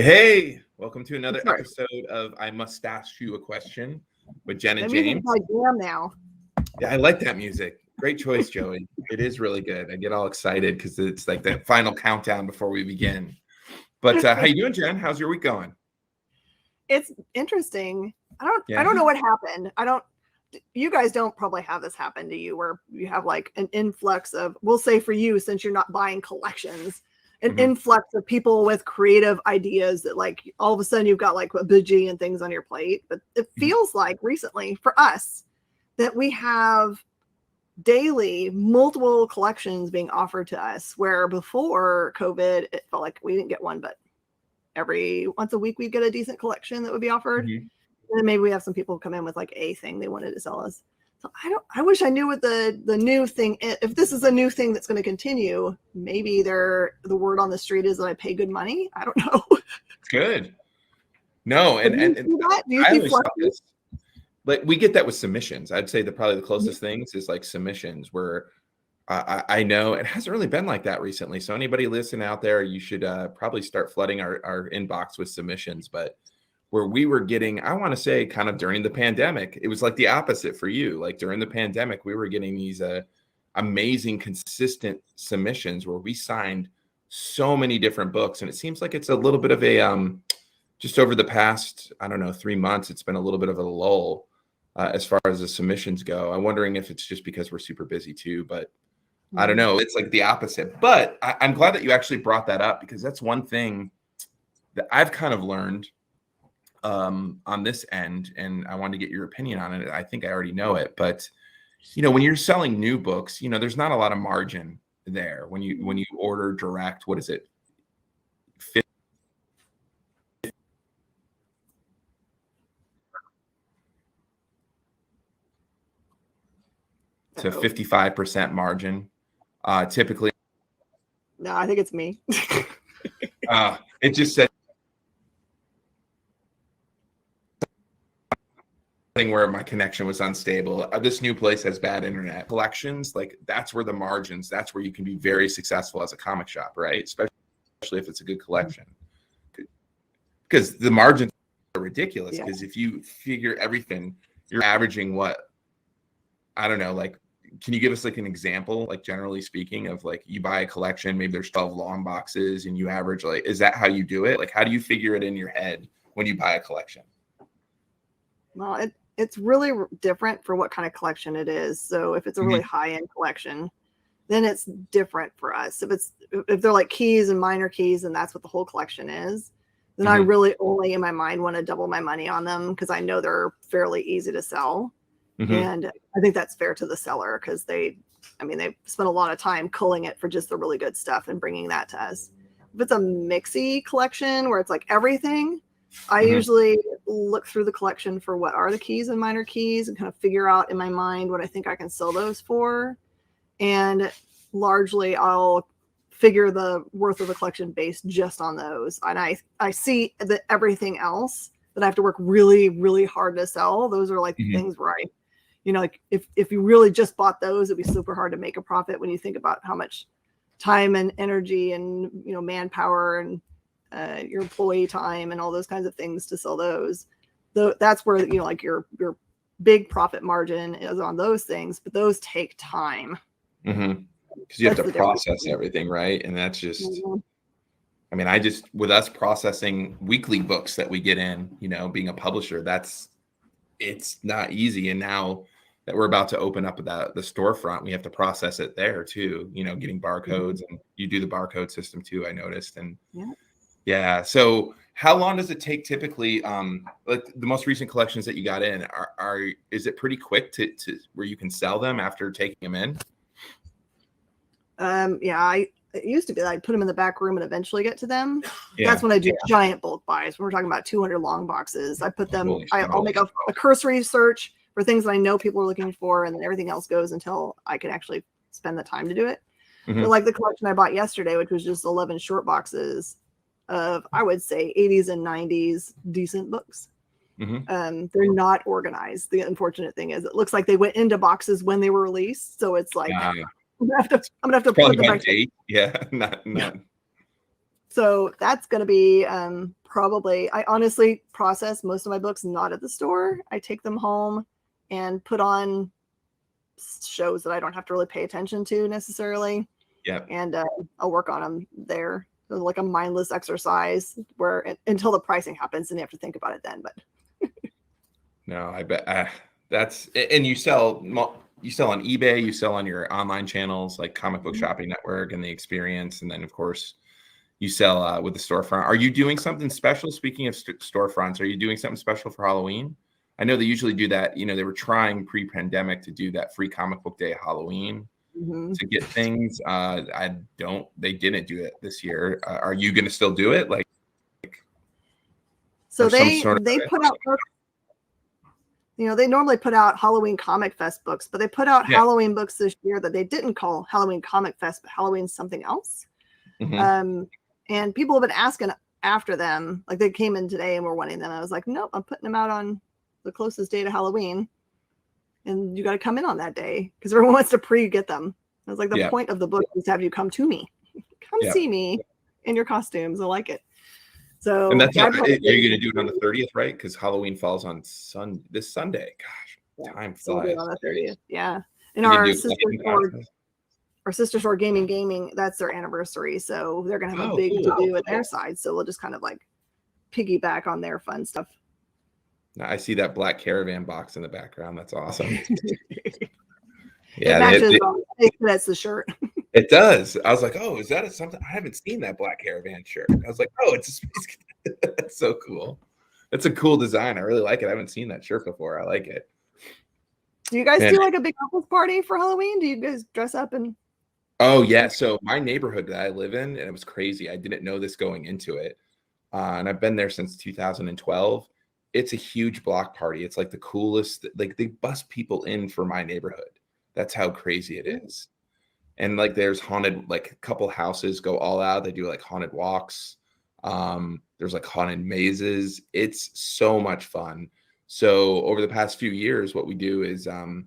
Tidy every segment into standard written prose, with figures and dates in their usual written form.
Hey, welcome to another Sorry. episode of I Must Ask You a Question with Jen and That music's James. like jam now. Yeah, I like that music. Great choice, Joey. It is really good. I get all excited because it's like that final countdown before we begin. But how you doing, Jen? How's your week going? It's interesting. I Yeah. don't know what happened. You guys don't probably have this happen to you where you have like an influx of, we'll say for you, since you're not buying collections, an influx of people with creative ideas that like all of a sudden you've got like a bajillion things on your plate. But it feels like recently for us that we have daily multiple collections being offered to us, where before COVID it felt like we didn't get one, but every once a week we'd get a decent collection that would be offered. And then maybe we have some people come in with like a thing they wanted to sell us. So I wish I knew what the new thing, if this is a new thing that's going to continue. Maybe the word on the street is that I pay good money. I don't know. Good. No, and do you I see always thought fluctuations? this. Like we get that with submissions. I'd say probably the closest things is like submissions, where I know it hasn't really been like that recently. So anybody listening out there, you should probably start flooding our inbox with submissions. But where we were getting, I want to say kind of during the pandemic, it was like the opposite for you. Like during the pandemic, we were getting these amazing, consistent submissions where we signed so many different books. And it seems like it's a little bit of a, just over the past, I don't know, 3 months, it's been a little bit of a lull as far as the submissions go. I'm wondering if it's just because we're super busy too, but I don't know. It's like the opposite. But I'm glad that you actually brought that up, because that's one thing that I've kind of learned on this end, and I wanted to get your opinion on it. I think I already know it, but when you're selling new books, there's not a lot of margin there. When you order direct, what is it? To 55% margin, typically. No, I think it's me. It just said where my connection was unstable. This new place has bad internet. Collections, like that's where the margins, that's where you can be very successful as a comic shop, right? Especially if it's a good collection, because the margins are ridiculous. Because if you figure everything, you're averaging what, I don't know, like, can you give us like an example, like generally speaking, of like you buy a collection, maybe there's 12 long boxes and you average, like, is that how you do it? Like, how do you figure it in your head when you buy a collection? Well, it's really different for what kind of collection it is. So if it's a really high-end collection, then it's different for us. If they're like keys and minor keys and that's what the whole collection is, then I really only in my mind want to double my money on them, because I know they're fairly easy to sell. And I think that's fair to the seller, because they spent a lot of time culling it for just the really good stuff and bringing that to us. If it's a mixy collection where it's like everything, I usually look through the collection for what are the keys and minor keys and kind of figure out in my mind what I think I can sell those for. And largely I'll figure the worth of the collection based just on those. And I see that everything else that I have to work really, really hard to sell, those are like things where like if you really just bought those, it'd be super hard to make a profit when you think about how much time and energy and manpower and your employee time and all those kinds of things to sell those. Though that's where like your big profit margin is on those things, but those take time. Because you have to process everything, right? And that's just with us processing weekly books that we get in, being a publisher, it's not easy. And now that we're about to open up the storefront, we have to process it there too, getting barcodes, and you do the barcode system too, I noticed. And so how long does it take typically, like the most recent collections that you got in, is it pretty quick to where you can sell them after taking them in? It used to be that I'd put them in the back room and eventually get to them. That's when I do giant bulk buys. When we're talking about 200 long boxes, I put them, I'll make a cursory search for things that I know people are looking for, and then everything else goes until I can actually spend the time to do it. But like the collection I bought yesterday, which was just 11 short boxes of, I would say, 80s and 90s decent books. They're not organized. The unfortunate thing is it looks like they went into boxes when they were released. So it's like, I'm gonna have to put them back. Date. Yeah, not. So that's going to be probably, I honestly process most of my books not at the store. I take them home and put on shows that I don't have to really pay attention to necessarily. Yeah. And I'll work on them there. So like a mindless exercise where until the pricing happens and you have to think about it then. But no, I bet that's, and you sell on eBay, you sell on your online channels like Comic Book Shopping Network and The Experience. And then of course you sell with the storefront. Are you doing something special? Speaking of storefronts, are you doing something special for Halloween? I know they usually do that. You know, they were trying pre-pandemic to do that free comic book day Halloween to get things. They didn't do it this year. Are you going to still do it? Like, so they put out books. You know, they normally put out Halloween Comic Fest books, but they put out Halloween books this year that they didn't call Halloween Comic Fest, but Halloween something else. And people have been asking after them, like they came in today and were wanting them. I was like, nope, I'm putting them out on the closest day to Halloween. And you got to come in on that day because everyone wants to pre-get them. I was like, the point of the book is to have you come to me. Come see me in your costumes. I like it. So, and that's are you going to do it on the 30th, right? Because Halloween falls on this Sunday. Gosh, time flies. We'll do it on the 30th. Yeah. And our Sister Store Gaming, that's their anniversary. So they're going to have a big to do at their side. So we'll just kind of like piggyback on their fun stuff. I see that black caravan box in the background. That's awesome. Yeah, that's the shirt. It does. I was like, oh, is that something? I haven't seen that black caravan shirt. I was like, oh, it's that's so cool. It's a cool design. I really like it. I haven't seen that shirt before. I like it. Do you guys do like a big office party for Halloween? Do you guys dress up and? Oh yeah. So my neighborhood that I live in, and it was crazy. I didn't know this going into it, and I've been there since 2012. It's a huge block party. It's like the coolest. Like they bus people in for my neighborhood. That's how crazy it is. And like there's haunted, like a couple houses go all out. They do like haunted walks. There's like haunted mazes. It's so much fun. So over the past few years, what we do is a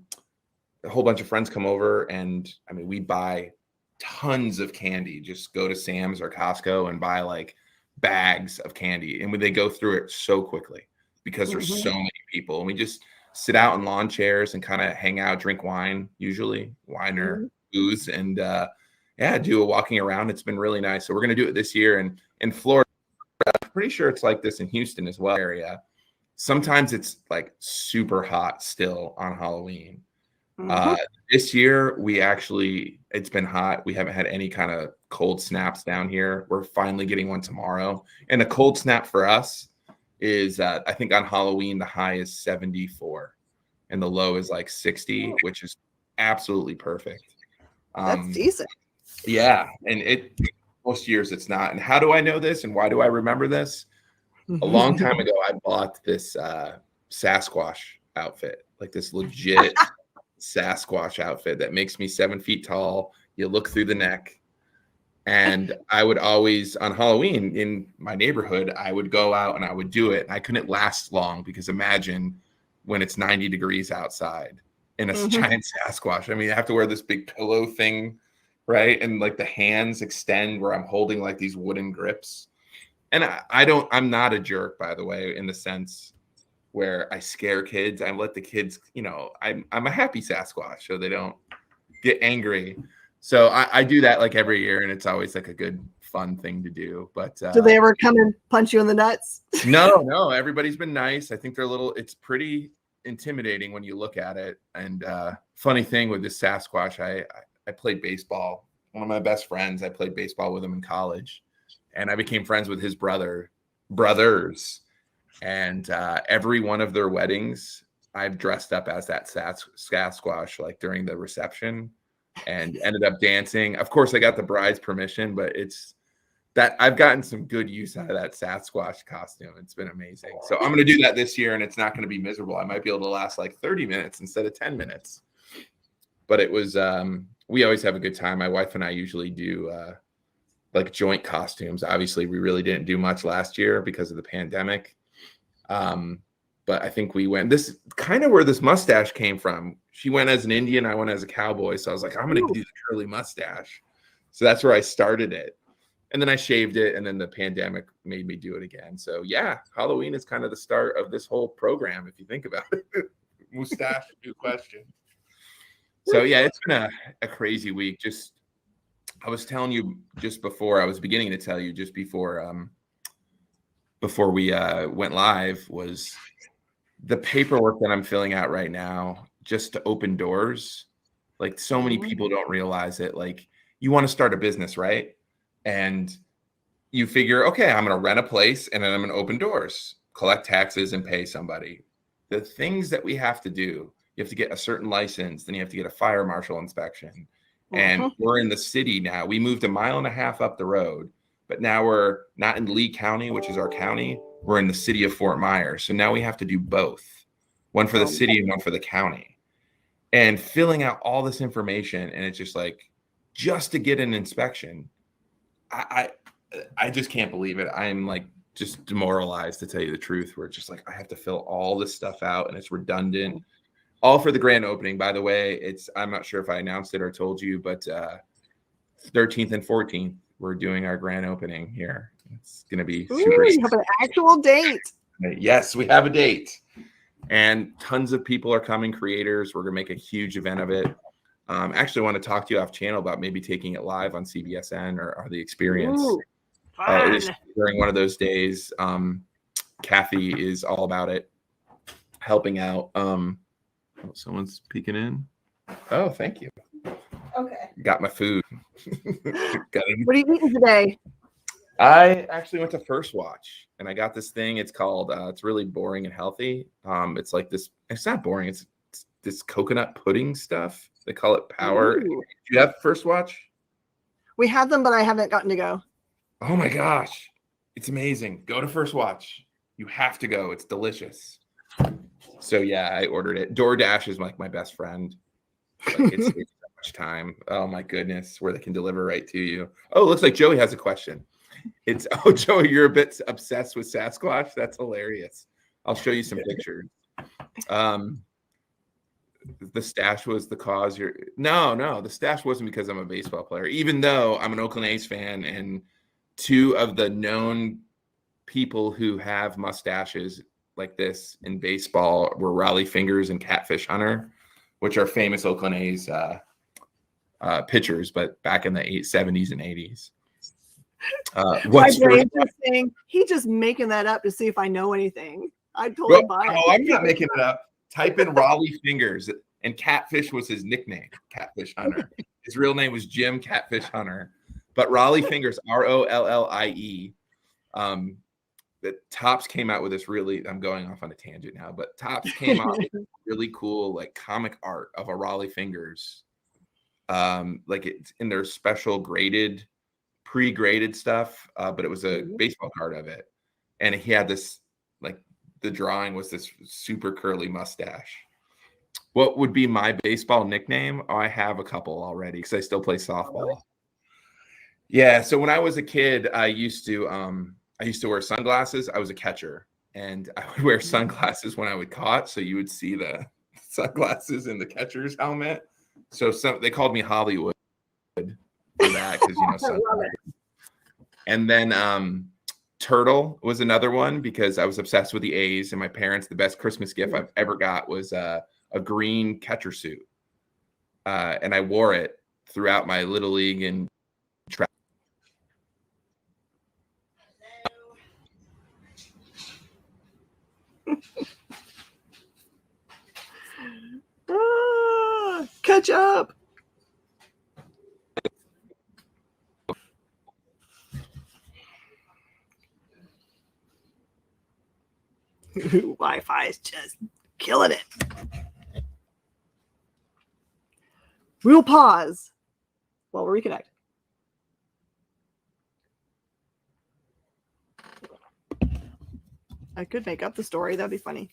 whole bunch of friends come over, and I mean, we buy tons of candy. Just go to Sam's or Costco and buy like bags of candy. And they go through it so quickly because there's so many people. And we just sit out in lawn chairs and kind of hang out, drink wine, usually wine or booze, and do a walking around. It's been really nice. So we're going to do it this year. And in Florida, I'm pretty sure it's like this in Houston as well area. Sometimes it's like super hot still on Halloween. This year, it's been hot. We haven't had any kind of cold snaps down here. We're finally getting one tomorrow. And a cold snap for us is I think on Halloween, the high is 74 and the low is like 60, which is absolutely perfect. That's decent. Yeah. And most years it's not. And how do I know this? And why do I remember this? A long time ago, I bought this Sasquatch outfit, like this legit Sasquatch outfit that makes me 7 feet tall. You look through the neck. And I would always, on Halloween in my neighborhood, I would go out and I would do it. I couldn't last long because imagine when it's 90 degrees outside in a giant Sasquatch. I mean, I have to wear this big pillow thing, right? And like the hands extend where I'm holding like these wooden grips. And I'm not a jerk, by the way, in the sense where I scare kids. I let the kids, I'm a happy Sasquatch so they don't get angry. So I do that like every year, and it's always like a good, fun thing to do. But do they ever come and punch you in the nuts? No. Everybody's been nice. I think it's pretty intimidating when you look at it. And funny thing with this Sasquatch, I played baseball. One of my best friends, I played baseball with him in college, and I became friends with his brothers. And every one of their weddings, I've dressed up as that Sasquatch, like during the reception. And ended up dancing. Of course, I got the bride's permission, but it's that I've gotten some good use out of that Sasquatch costume. It's been amazing. So I'm going to do that this year, and it's not going to be miserable. I might be able to last like 30 minutes instead of 10 minutes. But it was, we always have a good time. My wife and I usually do like joint costumes. Obviously, we really didn't do much last year because of the pandemic. But I think we went, this kind of where this mustache came from. She went as an Indian, I went as a cowboy. So I was like, I'm going to do the curly mustache. So that's where I started it. And then I shaved it, and then the pandemic made me do it again. So yeah, Halloween is kind of the start of this whole program, if you think about it. Mustache, new question. So yeah, it's been a crazy week. Just I was telling you just before, I was beginning to tell you just before we went live, was the paperwork that I'm filling out right now just to open doors. Like, so many people don't realize it. Like, you want to start a business, right? And you figure, okay, I'm going to rent a place and then I'm going to open doors, collect taxes, and pay somebody. The things that we have to do, you have to get a certain license, then you have to get a fire marshal inspection. And we're in the city now. We moved 1.5 miles up the road, but now we're not in Lee County, which is our county. We're in the city of Fort Myers. So now we have to do both, one for the city and one for the county. And filling out all this information, and it's just like, just to get an inspection, I just can't believe it. I'm like just demoralized, to tell you the truth, where it's just like I have to fill all this stuff out and it's redundant. All for the grand opening, by the way. I'm not sure if I announced it or told you, but 13th and 14th, we're doing our grand opening here. It's going to be super. You have an actual date. Yes, we have a date. And tons of people are coming, creators. We're going to make a huge event of it. Actually, I want to talk to you off channel about maybe taking it live on CBSN or The Experience. During one of those days. Kathy is all about it, helping out. Someone's peeking in. Oh, thank you. Okay. Got my food. What are you eating today? I actually went to First Watch and I got this thing. It's called, it's really boring and healthy. It's like this, it's not boring. It's this coconut pudding stuff. They call it Power. Do you have First Watch? We have them, but I haven't gotten to go. Oh my gosh. It's amazing. Go to First Watch. You have to go. It's delicious. So yeah, I ordered it. DoorDash is like my best friend. Like, it saves so much time. Oh my goodness, where they can deliver right to you. Oh, it looks like Joey has a question. Joey, you're a bit obsessed with Sasquatch. That's hilarious. I'll show you some pictures. The stash was the cause. No, the stash wasn't because I'm a baseball player, even though I'm an Oakland A's fan, and two of the known people who have mustaches like this in baseball were Raleigh Fingers and Catfish Hunter, which are famous Oakland A's pitchers, but back in the 70s and 80s. My brain's just saying, he's just making that up to see if I know anything. I'd totally buy it. Oh, I'm not making it up. Type in Raleigh Fingers, and Catfish was his nickname, Catfish Hunter. His real name was Jim Catfish Hunter, but Raleigh Fingers, Rollie. The Topps came out with this really, I'm going off on a tangent now, but Topps came out with really cool like comic art of a Raleigh Fingers. Like it's in their special pre-graded stuff, but it was a baseball card of it. And he had this, like the drawing was this super curly mustache. What would be my baseball nickname? Oh, I have a couple already because I still play softball. Yeah, so when I was a kid, I used to wear sunglasses. I was a catcher, and I would wear sunglasses when I would catch, so you would see the sunglasses in the catcher's helmet. So they called me Hollywood for that because and then Turtle was another one because I was obsessed with the A's, and my parents, the best Christmas gift I've ever got was a green catcher suit, and I wore it throughout my little league and track. Catch up. Wi-Fi is just killing it. We'll pause while we reconnect. I could make up the story. That'd be funny.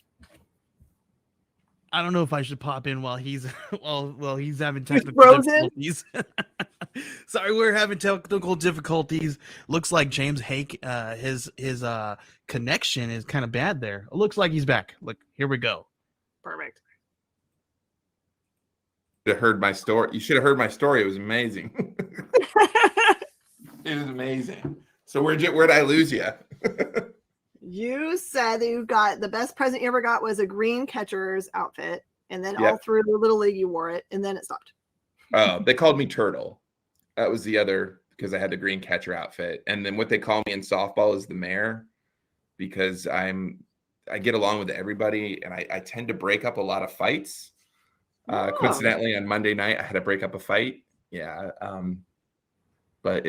I don't know if I should pop in while he's he's having technical difficulties. Sorry, we're having technical difficulties. Looks like James Hake, his connection is kind of bad there. It looks like he's back. Look, here we go. Perfect. You should have heard my story. It was amazing. It is amazing. So where'd I lose you? You said that you got the best present you ever got was a green catcher's outfit, and then all Yep. through the Little League you wore it, and then it stopped. Oh, they called me Turtle. That was the other, because I had the green catcher outfit. And then what they call me in softball is the mayor, because I get along with everybody, and I tend to break up a lot of fights. Coincidentally, on Monday night, I had to break up a fight. Yeah. But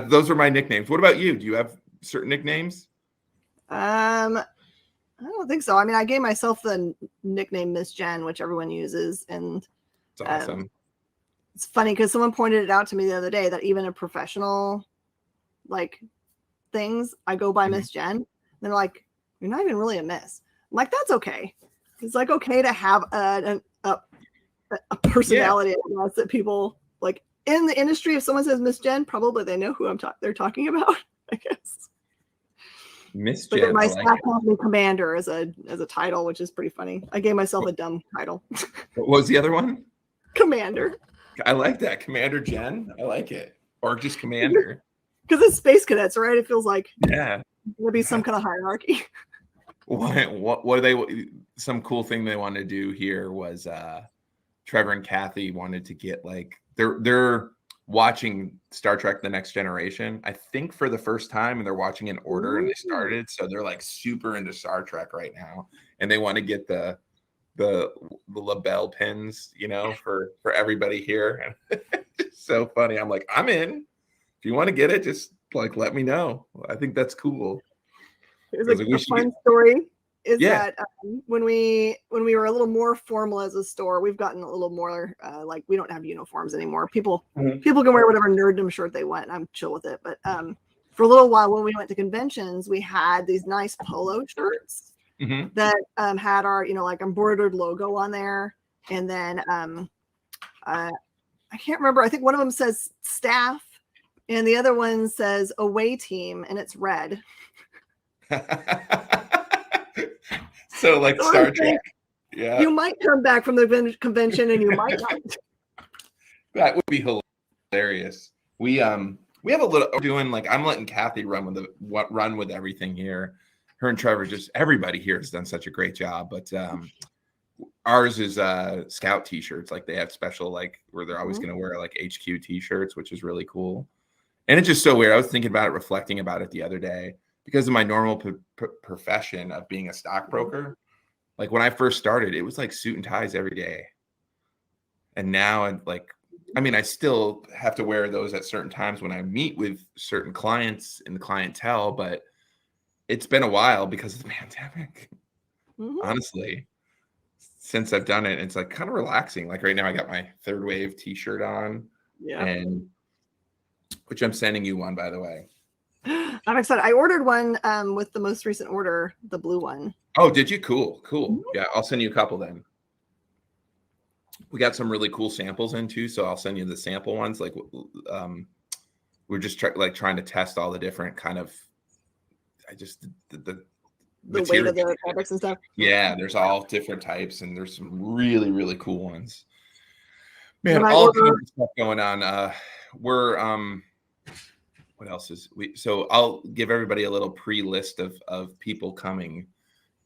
those are my nicknames. What about you? Do you have certain nicknames? I don't think so. I mean, I gave myself the nickname Miss Jen, which everyone uses, and It's awesome. It's funny because someone pointed it out to me the other day that even in professional like things, I go by Miss Jen. And they're like, "You're not even really a miss." I'm like, "That's okay." It's like okay to have a personality that people like in the industry. If someone says Miss Jen, probably they know who they're talking about. I guess. Miss But Jen. my staff calls me Commander as a title, which is pretty funny. I gave myself a dumb title. What was the other one? Commander. I like that. Commander Jen. I like it. Or just Commander. Because it's space cadets, right? It feels like there'll be some kind of hierarchy. What some cool thing they wanted to do here was Trevor and Kathy wanted to get like they're watching Star Trek The Next Generation, I think, for the first time, and they're watching in order. And they started, so they're like super into Star Trek right now, and they want to get the label pins, for everybody here. And it's so funny. I'm like, I'm in. If you want to get it, just like let me know. I think that's cool. There's a fun story is that when we were a little more formal as a store, we've gotten a little more like we don't have uniforms anymore. People can wear whatever nerddom shirt they want, and I'm chill with it. But for a little while when we went to conventions, we had these nice polo shirts that had our like embroidered logo on there, and then I can't remember. I think one of them says staff, and the other one says away team, and it's red. So like Star Trek. Yeah. You might come back from the convention and you might not. That would be hilarious. We have a little doing like I'm letting Kathy run with everything here. Her and Trevor, just everybody here has done such a great job. But ours is scout t-shirts. Like they have special like where they're always going to wear like HQ t-shirts, which is really cool. And it's just so weird. I was thinking about it, reflecting about it the other day. Because of my normal profession of being a stockbroker, like when I first started, it was like suit and ties every day. And now I still have to wear those at certain times when I meet with certain clients in the clientele, but it's been a while because of the pandemic. Honestly, since I've done it, it's like kind of relaxing. Like right now I got my Third Wave t-shirt on, and which I'm sending you one, by the way. I'm excited. I ordered one with the most recent order, the blue one. Oh, did you? Cool. Yeah, I'll send you a couple then. We got some really cool samples in too, so I'll send you the sample ones. Like, we're just trying to test all the different kind of. The weight of the fabrics and stuff. Yeah, there's all different types, and there's some really really cool ones. Man, all kinds of stuff going on. We're what else is so I'll give everybody a little pre-list of people coming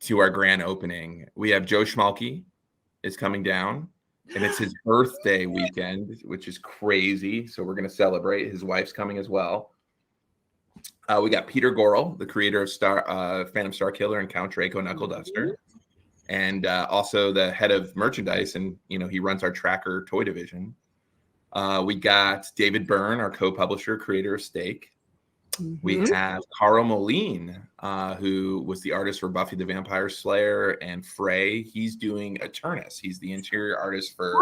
to our grand opening. We have Joe Schmalke is coming down, and it's his birthday weekend, which is crazy. So we're going to celebrate. His wife's coming as well. We got Peter Gorel, the creator of Phantom Star Killer and Count Draco Knuckle Duster, and also the head of merchandise, and he runs our Tracker toy division. We got David Byrne, our co-publisher, creator of Steak. We have Carl Moline, who was the artist for Buffy the Vampire Slayer and Frey. He's doing Eternus. He's the interior artist for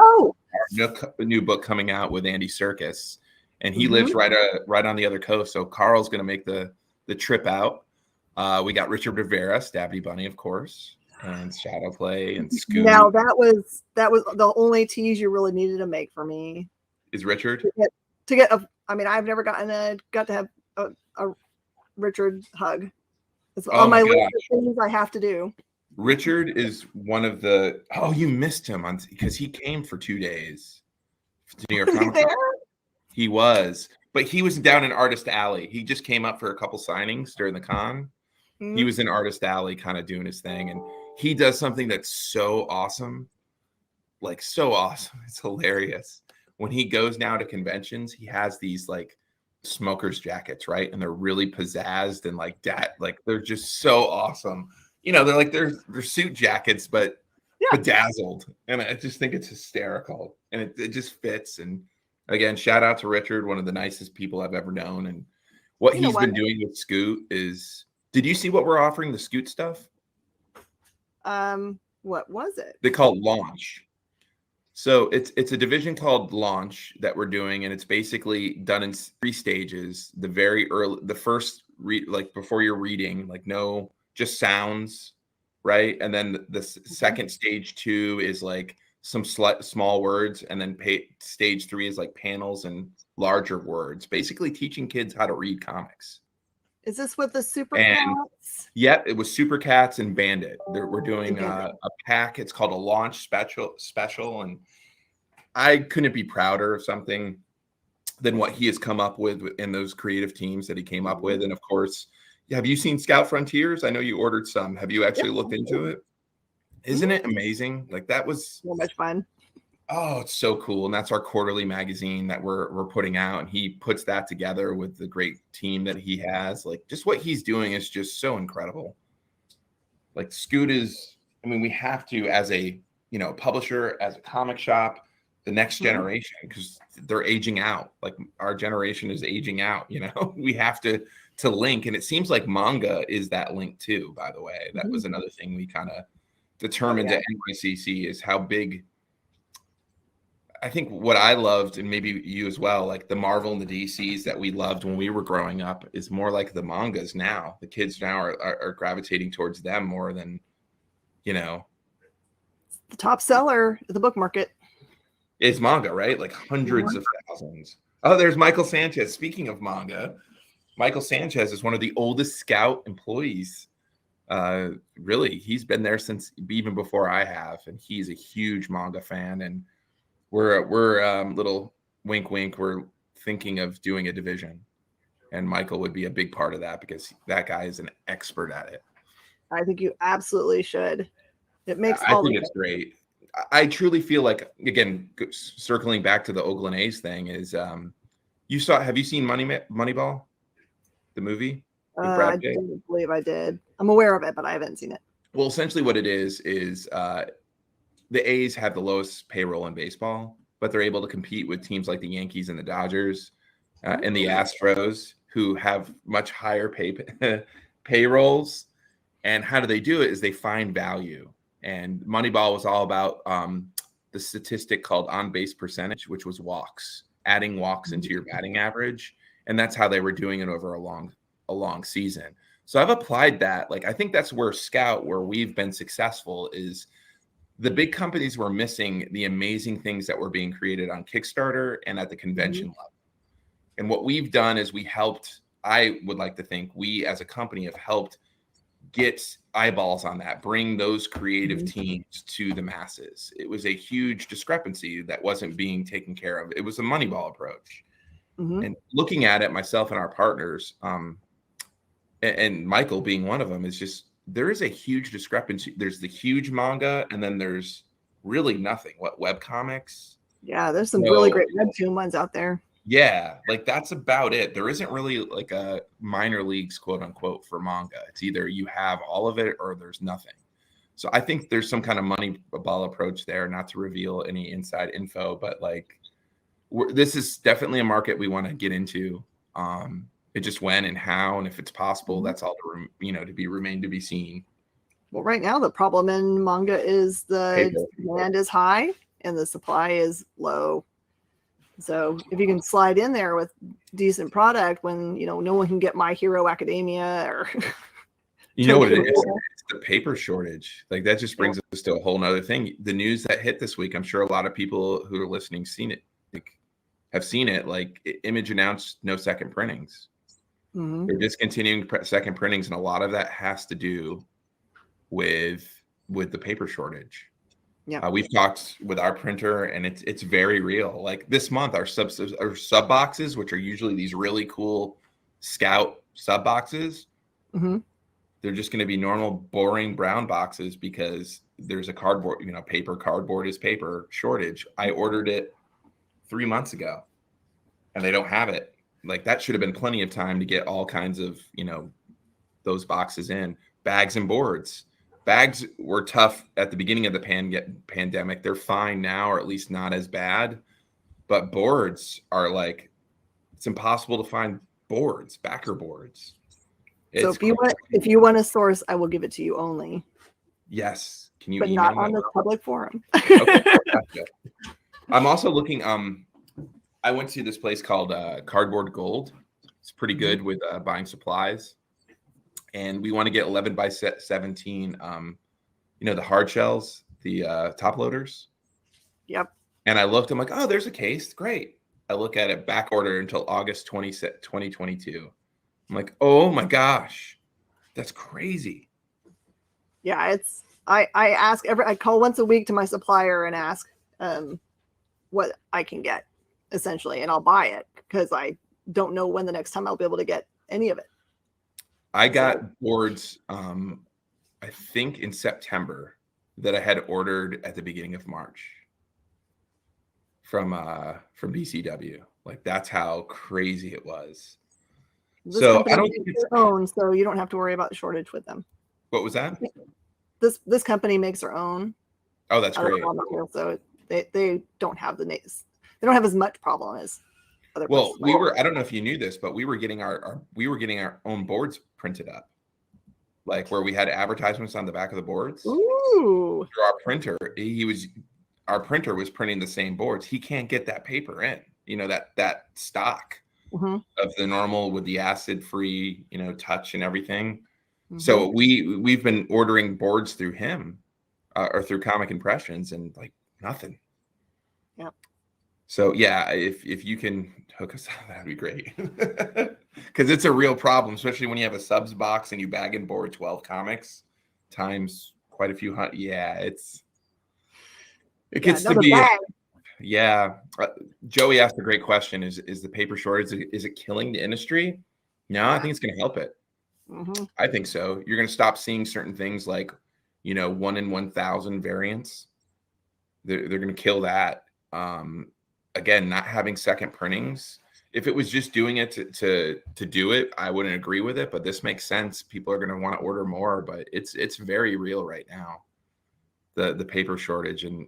a new book coming out with Andy Serkis. And he lives right on the other coast. So Carl's going to make the trip out. We got Richard Rivera, Stabby Bunny, of course, and Shadowplay and Scooby. Now that was the only tease you really needed to make for me. Is Richard to get a? I mean, I've never got to have a Richard hug. It's on my list of things I have to do. Richard is one of the. Oh, you missed him because he came for 2 days to New York Comic Con. He was. but he was down in Artist Alley. He just came up for a couple signings during the con. He was in Artist Alley kind of doing his thing, and he does something that's so awesome. Like so awesome. It's hilarious. When he goes now to conventions, he has these like smokers jackets, right? And they're really pizzazzed and like that, like they're just so awesome. You know, they're suit jackets, but bedazzled. And I just think it's hysterical. And it just fits. And again, shout out to Richard, one of the nicest people I've ever known. And what he's been doing with Scoot is, did you see what we're offering, the Scoot stuff? What was it? They call it Launch. So it's a division called Launch that we're doing, and it's basically done in 3 stages. The very early, the first like before you're reading, like no, just sounds, right? And then the second stage 2 is like some small words, and then stage 3 is like panels and larger words, basically teaching kids how to read comics. Is this with the Super Cats? Yep, it was Super Cats and Bandit. We're doing a pack. It's called a Launch special, and I couldn't be prouder of something than what he has come up with in those creative teams that he came up with. And of course, have you seen Scout Frontiers? I know you ordered some. Have you actually looked into it? Isn't it amazing? Like that was so much fun. Oh, it's so cool. And that's our quarterly magazine that we're putting out. And he puts that together with the great team that he has. Like just what he's doing is just so incredible. Like Scoot is, I mean, we have to, as a, publisher, as a comic shop, the next generation, because they're aging out. Like our generation is aging out, we have to link. And it seems like manga is that link too, by the way. That was another thing we kind of determined at NYCC is how big, I think what I loved, and maybe you as well, like the Marvel and the DCs that we loved when we were growing up is more like the mangas now. The kids now are gravitating towards them more than, The top seller at the book market is manga, right? Like hundreds of thousands. Oh, there's Michael Sanchez. Speaking of manga, Michael Sanchez is one of the oldest Scout employees. Really, he's been there since even before I have, and he's a huge manga fan. And we're little wink, we're thinking of doing a division, and Michael would be a big part of that because that guy is an expert at it. I think you absolutely should. It makes I think it's great. I truly feel like, again, circling back to the Oakland A's thing is, have you seen Moneyball, the movie? I didn't believe I did. I'm aware of it, but I haven't seen it. Well, essentially what it is the A's have the lowest payroll in baseball, but they're able to compete with teams like the Yankees and the Dodgers and the Astros, who have much higher payrolls. And how do they do it is they find value. And Moneyball was all about the statistic called on-base percentage, which was walks, adding walks into your batting average. And that's how they were doing it over a long season. So I've applied that. Like, I think that's where Scout, where we've been successful, is the big companies were missing the amazing things that were being created on Kickstarter and at the convention level. And what we've done is I would like to think we as a company have helped get eyeballs on that, bring those creative teams to the masses. It was a huge discrepancy that wasn't being taken care of. It was a Moneyball approach. And looking at it, myself and our partners, and Michael being one of them, is just, there is a huge discrepancy. There's the huge manga, and then there's really nothing. What, web comics? Yeah, there's some really great webtoon ones out there. Yeah, like that's about it. There isn't really like a minor leagues, quote unquote, for manga. It's either you have all of it or there's nothing. So I think there's some kind of Moneyball approach there, not to reveal any inside info, but like this is definitely a market we want to get into. It just when and how, and if it's possible, that's all remain to be seen. Well, right now the problem in manga is the demand is high and the supply is low. So if you can slide in there with decent product when no one can get My Hero Academia or what it is? It's the paper shortage. Like that just brings us to a whole nother thing. The news that hit this week, I'm sure a lot of people who are listening have seen it. Like Image announced no second printings. They're discontinuing second printings, and a lot of that has to do with the paper shortage. Yeah. We've talked with our printer, and it's very real. Like this month, our sub boxes, which are usually these really cool Scout sub boxes, they're just going to be normal, boring brown boxes because there's a cardboard, paper, cardboard is paper shortage. I ordered it 3 months ago, and they don't have it. Like that should have been plenty of time to get all kinds of, those boxes in. Bags and boards. Bags were tough at the beginning of the pandemic. They're fine now, or at least not as bad. But boards are like, it's impossible to find boards, backer boards. So if you want a source, I will give it to you only. Yes. Can you but email not me? on the public forum. Okay. Gotcha. I'm also looking. I went to this place called Cardboard Gold. It's pretty good with buying supplies. And we want to get 11 by 17, the hard shells, the top loaders. Yep. And I looked, I'm like, oh, there's a case. Great. I look at it, back order until August 2022. I'm like, oh my gosh, that's crazy. Yeah, I call once a week to my supplier and ask what I can get, essentially, and I'll buy it because I don't know when the next time I'll be able to get any of it. I got boards, I think in September, that I had ordered at the beginning of March from BCW. Like that's how crazy it was. This so I don't think it's their own, so you don't have to worry about the shortage with them. What was that? This company makes their own. Oh, that's great. So they don't have the names. They don't have as much problem as other Well, places. I don't know if you knew this, but we were getting our own boards printed up, like where we had advertisements on the back of the boards. Ooh. Through our printer, our printer was printing the same boards. He can't get that paper in, that stock of the normal with the acid-free, touch and everything. So we've been ordering boards through him or through Comic Impressions, and like nothing. Yep. So yeah, if you can hook us up, that'd be great. Because it's a real problem, especially when you have a subs box and you bag and board 12 comics times quite a few hundred. Yeah, it gets to be. Yeah. Joey asked a great question. Is the paper shortage, is it killing the industry? No, I think it's going to help it. I think so. You're going to stop seeing certain things like, 1 in 1,000 variants. They're going to kill that. Again, not having second printings. If it was just doing it to do it, I wouldn't agree with it. But this makes sense. People are going to want to order more. But it's very real right now, the paper shortage. And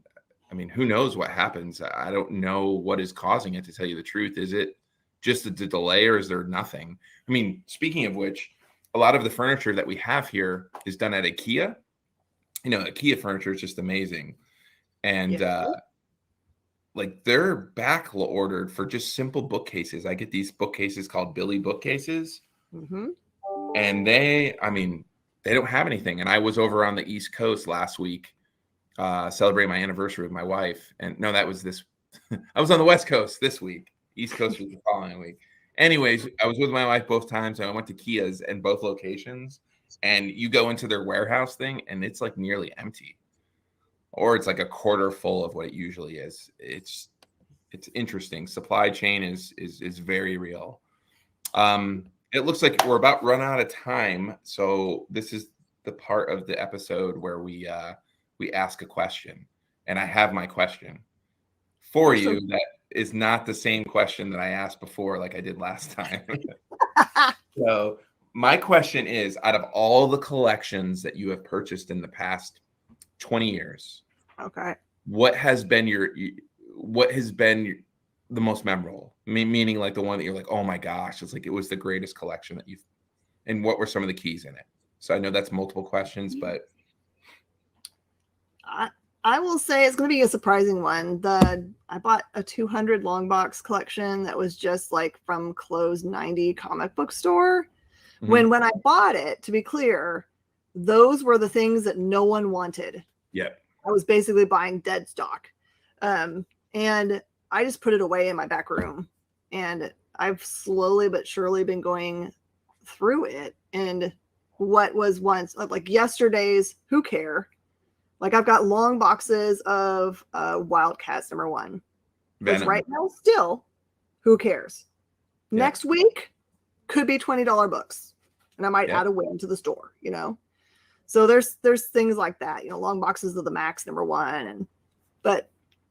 I mean, who knows what happens? I don't know what is causing it, to tell you the truth. Is it just the delay, or is there nothing? I mean, speaking of which, a lot of the furniture that we have here is done at IKEA. IKEA furniture is just amazing. And like they're back ordered for just simple bookcases. I get these bookcases called Billy bookcases. And they don't have anything. And I was over on the East Coast last week, celebrating my anniversary with my wife. And no, that was this. I was on the West Coast this week. East Coast was the following week. Anyways, I was with my wife both times. And I went to Kia's in both locations. And you go into their warehouse thing, and it's like nearly empty. Or it's like a quarter full of what it usually is. It's interesting. Supply chain is very real. It looks like we're about run out of time. So this is the part of the episode where we ask a question. And I have my question for you that is not the same question that I asked before, like I did last time. So my question is, out of all the collections that you have purchased in the past 20 years. Okay. What has been the most memorable? Meaning like the one that you're like, oh my gosh, it's like it was the greatest collection that you've, and what were some of the keys in it? So I know that's multiple questions, but I will say it's going to be a surprising one. I bought a 200 long box collection that was just like from closed 90 comic book store. When I bought it, to be clear, those were the things that no one wanted. Yep. I was basically buying dead stock. And I just put it away in my back room. And I've slowly but surely been going through it. And what was once like yesterday's, who care? Like I've got long boxes of Wildcats #1. Because Venom. right now, still, who cares? Yeah. Next week could be $20 books, and I might Yeah. add a win to the store. So there's things like that. Long boxes of the Max #1, but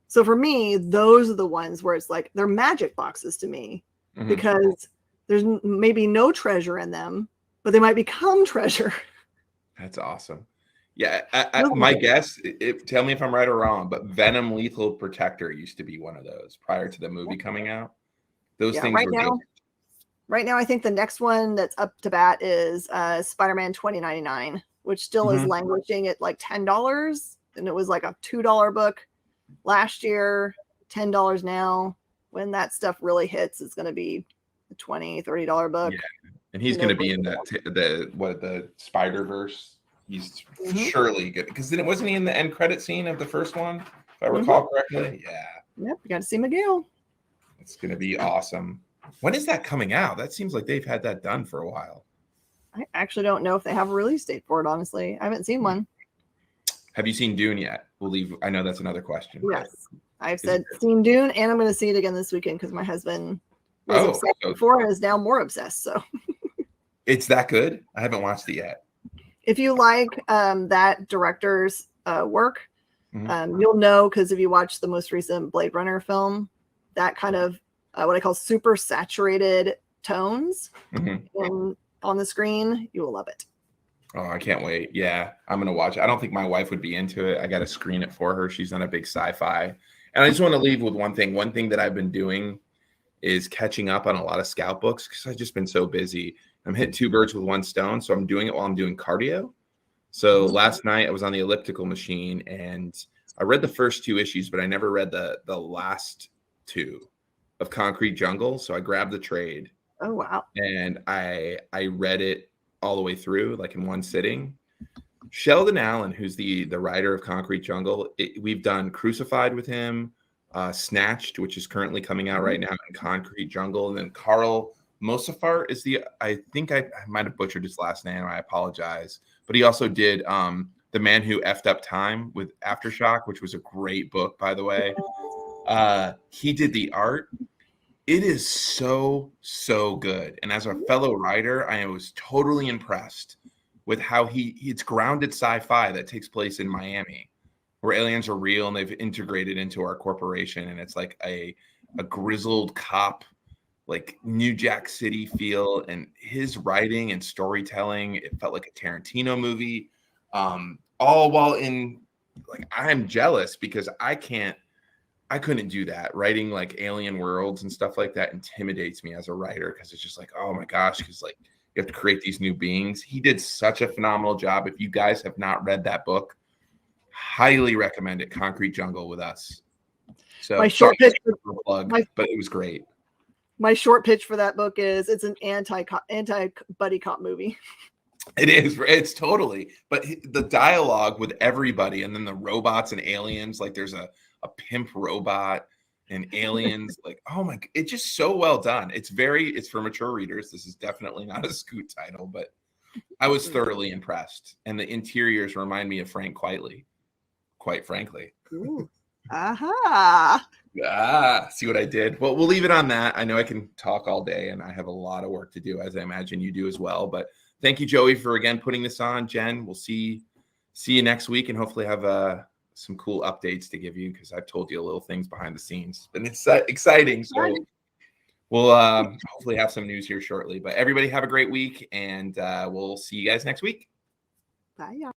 so for me, those are the ones where it's like they're magic boxes to me because there's maybe no treasure in them, but they might become treasure. That's awesome. Yeah, my guess, tell me if I'm right or wrong, but Venom Lethal Protector used to be one of those prior to the movie coming out. Those things right were now. good. Right now, I think the next one that's up to bat is Spider-Man 2099, which still is languishing at like $10, and it was like a $2 book last year, $10 now. When that stuff really hits, it's going to be a $20, $30 book. Yeah, and he's going to be in that the Spider-Verse. He's surely good because then wasn't he in the end credit scene of the first one, if I recall correctly? Yeah. Yep, you got to see Miguel. It's going to be awesome. When is that coming out? That seems like they've had that done for a while. I actually don't know if they have a release date for it, honestly. I haven't seen one. Have you seen Dune yet? I know that's another question. Yes. I've seen Dune, and I'm going to see it again this weekend because my husband was obsessed before and is now more obsessed. So it's that good? I haven't watched it yet. If you like that director's work, you'll know because if you watch the most recent Blade Runner film, that kind of what I call super saturated tones on the screen, you will love it. Oh, I can't wait. Yeah, I'm going to watch it. I don't think my wife would be into it. I got to screen it for her. She's not a big sci-fi. And I just want to leave with one thing. One thing that I've been doing is catching up on a lot of scout books because I've just been so busy. I'm hitting 2 birds with 1 stone. So I'm doing it while I'm doing cardio. So last night I was on the elliptical machine and I read the first 2 issues, but I never read the last 2 of Concrete Jungle. So I grabbed the trade. Oh, wow. And I read it all the way through, like in one sitting. Sheldon Allen, who's the writer of Concrete Jungle, we've done Crucified with him, Snatched, which is currently coming out right now, and Concrete Jungle. And then Carl Mosafart is I think I might have butchered his last name. I apologize. But he also did The Man Who Effed Up Time with Aftershock, which was a great book, by the way. He did the art. It is so good. And as a fellow writer, I was totally impressed with how it's grounded sci-fi that takes place in Miami, where aliens are real and they've integrated into our corporation. And it's like a grizzled cop, like New Jack City feel. And his writing and storytelling, it felt like a Tarantino movie. All while I'm jealous because I couldn't do that. Writing like alien worlds and stuff like that intimidates me as a writer because it's just like, oh my gosh, because like you have to create these new beings. He did such a phenomenal job. If you guys have not read that book, highly recommend it. Concrete Jungle with Us. So my short pitch but it was great. My short pitch for that book is it's an anti buddy cop movie. It is. It's totally. But the dialogue with everybody and then the robots and aliens, like there's a pimp robot and aliens, like, oh my, it's just so well done. It's for mature readers. This is definitely not a Scoot title, but I was thoroughly impressed. And the interiors remind me of Frank Quitely, quite frankly. Ooh. Aha. See what I did? Well, we'll leave it on that. I know I can talk all day and I have a lot of work to do, as I imagine you do as well. But thank you, Joey, for again putting this on. Jen, we'll see you next week and hopefully have some cool updates to give you because I've told you little things behind the scenes. And it's exciting. So we'll hopefully have some news here shortly. But everybody have a great week and we'll see you guys next week. Bye, y'all.